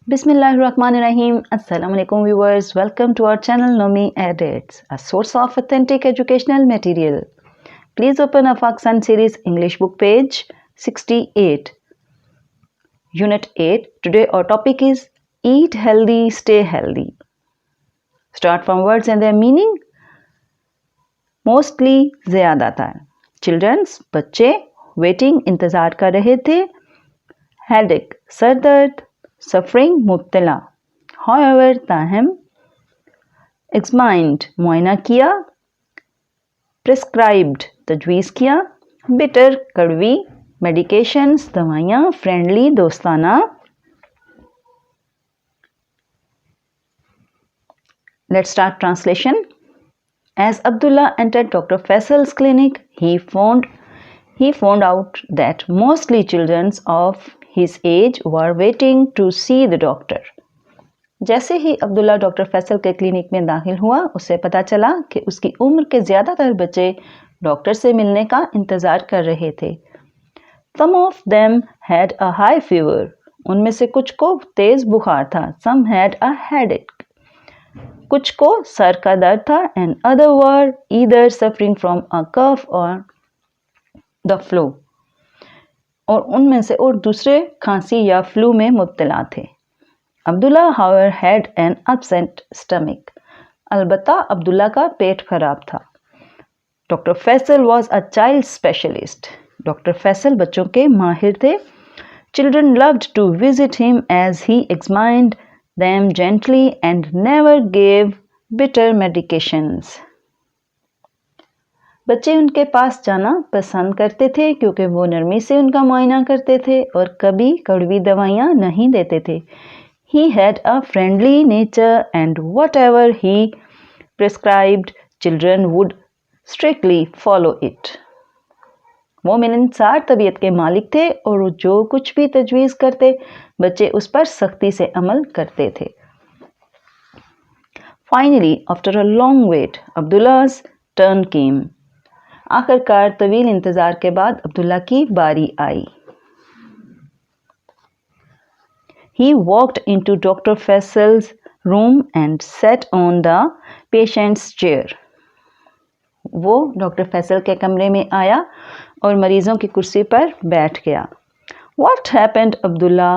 Bismillahirrahmanirrahim. Assalamu alaikum viewers. Welcome to our channel Nomi Edits, a source of authentic educational material. Please open Afaq Sun series English book page 68. Unit 8. Today our topic is Eat healthy, stay healthy. Start from words and their meaning. Mostly ज़्यादातर. Children's बच्चे waiting इंतज़ार कर रहे थे. Headache sir दर्द. Suffering मुब्तला. However ताहम. Examined मुआयना किया. Prescribed तजवीज़ किया. Bitter कड़वी. Medications दवाइयाँ. Friendly दोस्ताना. Let's start translation. As Abdullah entered Dr. Faisal's clinic, he found out that mostly children of his age were waiting to see the doctor. जैसे ही Abdullah doctor Faisal के क्लिनिक में दाखिल हुआ, उसे पता चला कि उसकी उम्र के ज़्यादातर बच्चे डॉक्टर से मिलने का इंतज़ार कर रहे थे. Some of them had a high fever. उनमें से कुछ को तेज़ बुखार था. Some had a headache. कुछ को सर का दर्द था. And other were either suffering from a cough or the flu. और उनमें से और दूसरे खांसी या फ्लू में मुब्तला थे. Abdullah however had an upset stomach. अलबत्ता अब्दुल्ला का पेट खराब था. Doctor Faisal was a child specialist. Doctor Faisal बच्चों के माहिर थे. Children loved to visit him as he examined them gently and never gave bitter medications. बच्चे उनके पास जाना पसंद करते थे क्योंकि वो नरमी से उनका मुआयना करते थे और कभी कड़वी दवाइयाँ नहीं देते थे. He had a friendly nature and whatever he prescribed, children would strictly follow it. वो मिलनसार तबीयत के मालिक थे और वो जो कुछ भी तजवीज़ करते, बच्चे उस पर सख्ती से अमल करते थे. Finally, after a long wait, Abdullah's turn came. आखिरकार तवील इंतज़ार के बाद अब्दुल्ला की बारी आई. He walked into Dr. Faisal's room and sat on the patient's chair. वो डॉक्टर फैसल के कमरे में आया और मरीज़ों की कुर्सी पर बैठ गया. What happened, Abdullah?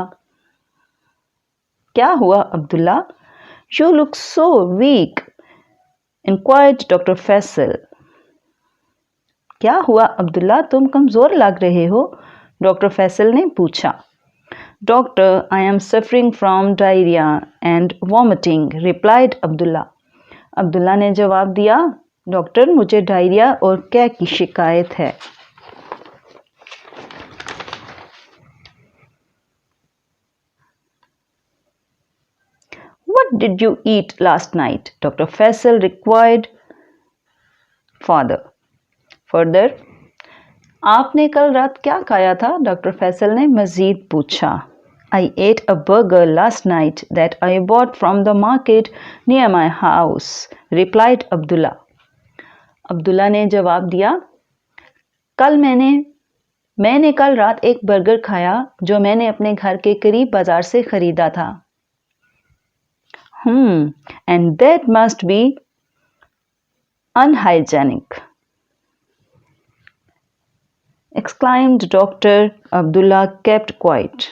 क्या हुआ Abdullah? You look so weak, inquired Dr. Faisal. क्या हुआ अब्दुल्ला, तुम कमज़ोर लग रहे हो? डॉक्टर फैसल ने पूछा. Doctor, I am suffering from diarrhoea and vomiting, replied Abdullah. Abdullah ने जवाब दिया, डॉक्टर मुझे डायरिया और क्या की शिकायत है. What did you eat last night? Dr. Faisal required father. Further, आपने कल रात क्या खाया था? डॉक्टर फैसल ने मज़ीद पूछा. I ate a burger last night that I bought from the market near my house, replied Abdullah. Abdullah ने जवाब दिया, मैंने कल रात एक बर्गर खाया जो मैंने अपने घर के करीब बाजार से खरीदा था. And that must be unhygienic, exclaimed Dr. Abdullah kept quiet.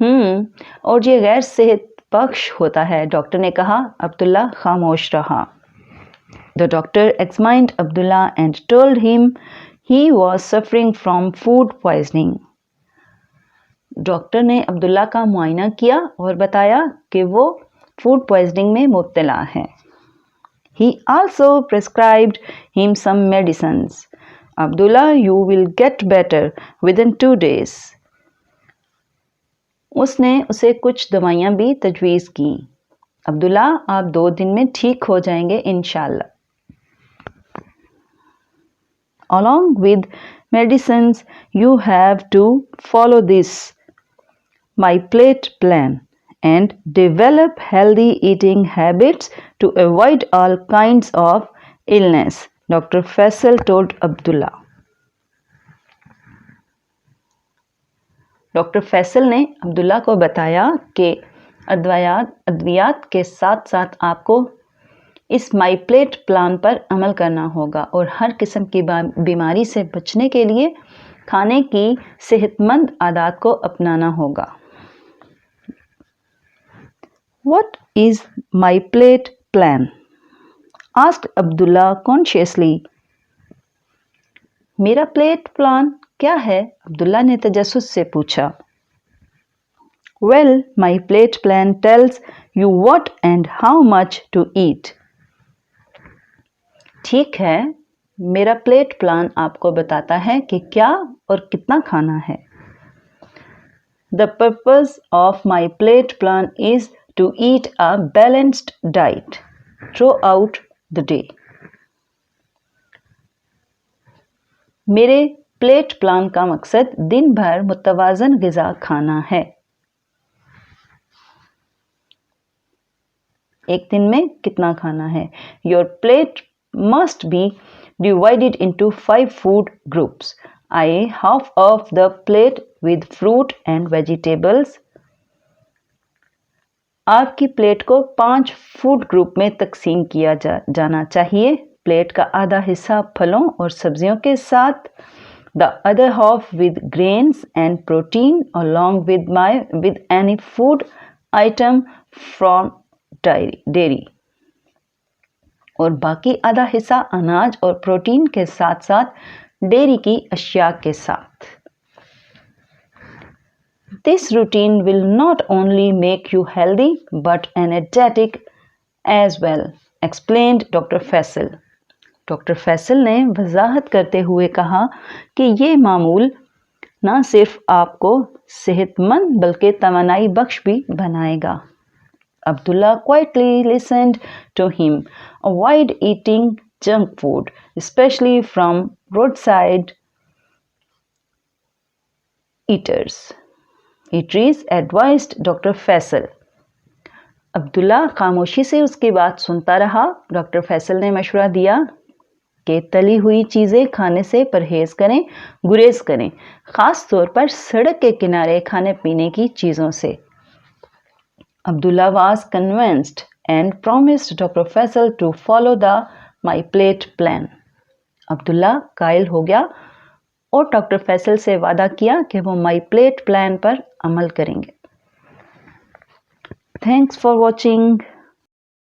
और ये गैर सेहत बख्श होता है, डॉक्टर ने कहा. अब्दुल्ला खामोश रहा. The doctor examined Abdullah and told him he was suffering from food poisoning. Doctor ने अब्दुल्ला का मुआयना किया और बताया कि वो फूड पॉइजनिंग में मुब्तला है. He also prescribed him some medicines. Abdullah, you will get better within 2 days. उसने उसे कुछ दवाइयाँ भी तजवीज़ की. अब्दुल्ला, आप 2 दिन में ठीक हो जाएंगे इंशाल्लाह. Along with medicines, you have to follow this my plate plan and develop healthy eating habits to avoid all kinds of illness, Dr. Faisal told Abdullah. Doctor Faisal ने अब्दुल्ला को बताया कि अद्वियात के साथ साथ आपको इस माई प्लेट प्लान पर अमल करना होगा और हर किस्म की बीमारी से बचने के लिए खाने की सेहतमंद आदत को अपनाना होगा। What is my plate plan? asked Abdullah consciously. मेरा प्लेट प्लान क्या है? अब्दुल्ला ने तजस्सुस से पूछा। Well, my plate plan tells you what and how much to eat. ठीक है, मेरा प्लेट प्लान आपको बताता है कि क्या और कितना खाना है। The purpose of my plate plan is to eat a balanced diet throughout the day. मेरे प्लेट प्लान का मकसद दिन भर मुतवाज़न ग़िज़ा खाना है। एक दिन में कितना खाना है? Your plate must be divided into 5 food groups. I half of the plate with fruit and vegetables. आपकी प्लेट को 5 फूड ग्रुप में तकसीम किया जाना चाहिए। प्लेट का आधा हिस्सा फलों और सब्जियों के साथ, the other half with grains and protein along with any food item from dairy, और बाकी आधा हिस्सा अनाज और प्रोटीन के साथ साथ डेयरी की अशिया के साथ। This routine will not only make you healthy but energetic as well, explained Dr. Faisal. Doctor Faisal ने वजाहत करते हुए कहा कि ये मामूल न सिर्फ आपको सेहतमंद बल्कि तवानाई बख्श भी बनाएगा। Abdullah quietly listened to him. Avoid eating junk food, especially from roadside eateries, advised Dr. Faisal. Abdullah खामोशी से उसकी बात सुनता रहा। डॉक्टर फैसल ने मशवरा दिया कि तली हुई चीज़ें खाने से परहेज करें, गुरेज करें, ख़ास तौर पर सड़क के किनारे खाने पीने की चीज़ों से। Abdullah was convinced and promised Dr. Faisal to follow the My Plate plan. Abdullah कायल हो गया और डॉक्टर फैसल से वादा किया कि वो माई प्लेट प्लान पर अमल करेंगे। Thanks for watching.